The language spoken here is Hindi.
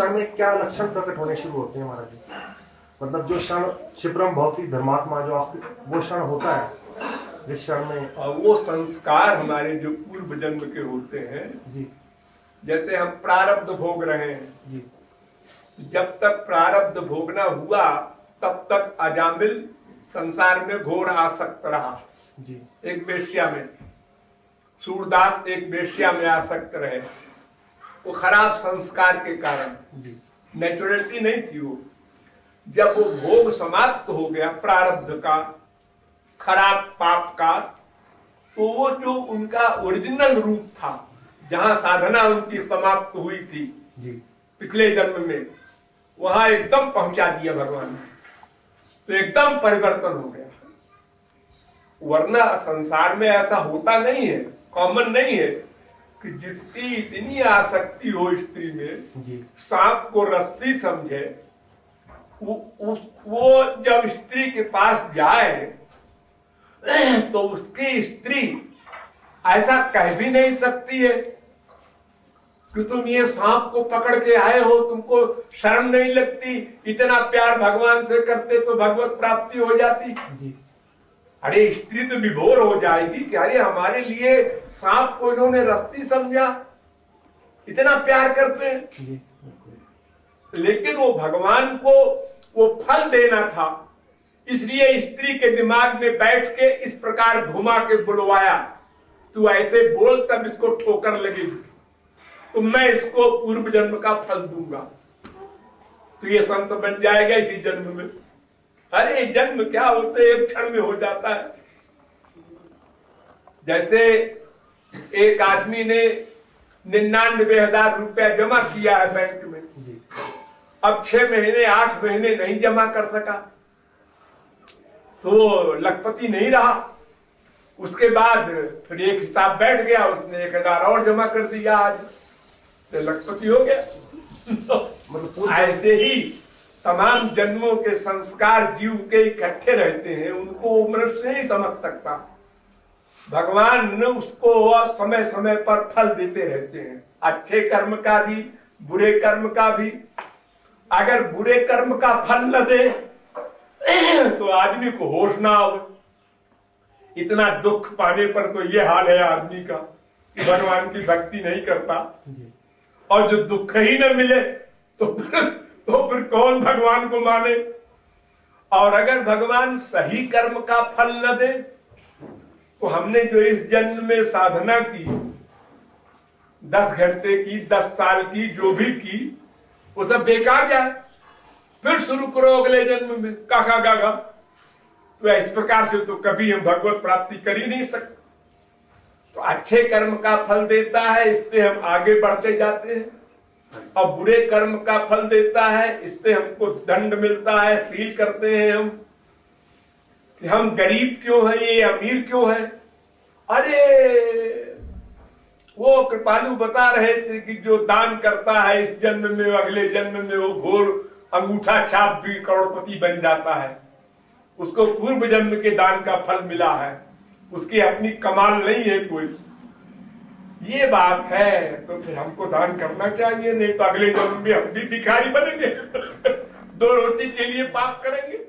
क्षण में क्या लक्षण प्रकट होने शुरू होते हैं महाराज जी? मतलब जो क्षण क्षिप्रम भवति धर्मात्मा, जो आप वो क्षण होता है जिस क्षण में, और वो संस्कार हमारे जो पूर्व जन्म के होते हैं जी, जैसे हम प्रारब्ध भोग रहे हैं जी, जब तक प्रारब्ध भोगना हुआ तब तक अजामिल संसार में घोर आसक्त रहा। जी, एक वेश्या में, सूरदास एक वेश्या में आसक्त रहे, वो खराब संस्कार के कारण, जी, नेचुरलिटी नहीं थी वो। जब वो भोग समाप्त हो गया प्रारब्ध का, खराब पाप का, तो वो जो उनका ओरिजिनल रूप था, जहां साधना उनकी समाप्त हुई थी जी, पिछले जन्म में, वहां एकदम पहुंचा दिया भगवान ने, तो एकदम परिवर्तन हो गया। वरना संसार में ऐसा होता नहीं है, कॉमन नहीं है कि जिसकी इतनी आसक्ति हो स्त्री में, जी, सांप को रस्सी समझे, वो जब स्त्री के पास जाए तो उसकी स्त्री ऐसा कह भी नहीं सकती है कि तुम ये सांप को पकड़ के आए हो, तुमको शर्म नहीं लगती? इतना प्यार भगवान से करते तो भगवत प्राप्ति हो जाती। जी, अरे स्त्री तो विभोर हो जाएगी कि अरे हमारे लिए सांप को इन्होंने रस्सी समझा, इतना प्यार करते हैं। जी, लेकिन वो भगवान को वो फल देना था, इसलिए स्त्री के दिमाग में बैठ के इस प्रकार घुमा के बुलवाया, तू ऐसे बोल तब इसको ठोकर लगेगी, तो मैं इसको पूर्व जन्म का फल दूंगा, तो ये संत बन जाएगा इसी जन्म में। अरे जन्म क्या होते, एक क्षण में हो जाता है। जैसे एक आदमी ने 99,000 रुपया जमा किया है बैंक में, अब 6 महीने 8 महीने नहीं जमा कर सका, तो लखपति नहीं रहा। उसके बाद फिर एक हिसाब बैठ गया, उसने 1,000 और जमा कर दिया, आज तो लखपति हो गया। तो ऐसे ही तमाम जन्मों के संस्कार जीव के इकट्ठे रहते हैं, उनको मनुष्य नहीं समझ सकता। भगवान ने उसको समय समय पर फल देते रहते हैं, अच्छे कर्म का भी बुरे कर्म का भी। अगर बुरे कर्म का फल न दे तो आदमी को होश ना हो। इतना दुख पाने पर तो ये हाल है आदमी का कि भगवान की भक्ति नहीं करता, और जो दुख ही न मिले तो फिर कौन भगवान को माने। और अगर भगवान सही कर्म का फल न दे तो हमने जो इस जन्म में साधना की, 10 घंटे की, 10 साल की, जो भी की, वो सब बेकार जाए, फिर शुरू करो अगले जन्म में काका गागा। तो इस प्रकार से तो कभी हम भगवत प्राप्ति कर ही नहीं सकते। तो अच्छे कर्म का फल देता है, इससे हम आगे बढ़ते जाते हैं, और बुरे कर्म का फल देता है, इससे हमको दंड मिलता है। फील करते हैं हम कि हम गरीब क्यों हैं, ये अमीर क्यों है। अरे वो कृपालु बता रहे थे कि जो दान करता है इस जन्म में, अगले जन्म में वो घोर अंगूठा छाप भी करोड़पति बन जाता है, उसको पूर्व जन्म के दान का फल मिला है, उसकी अपनी कमाल नहीं है कोई। ये बात है, तो फिर हमको दान करना चाहिए, नहीं तो अगले जन्म में हम भी भिखारी बनेंगे। 2 रोटी के लिए पाप करेंगे।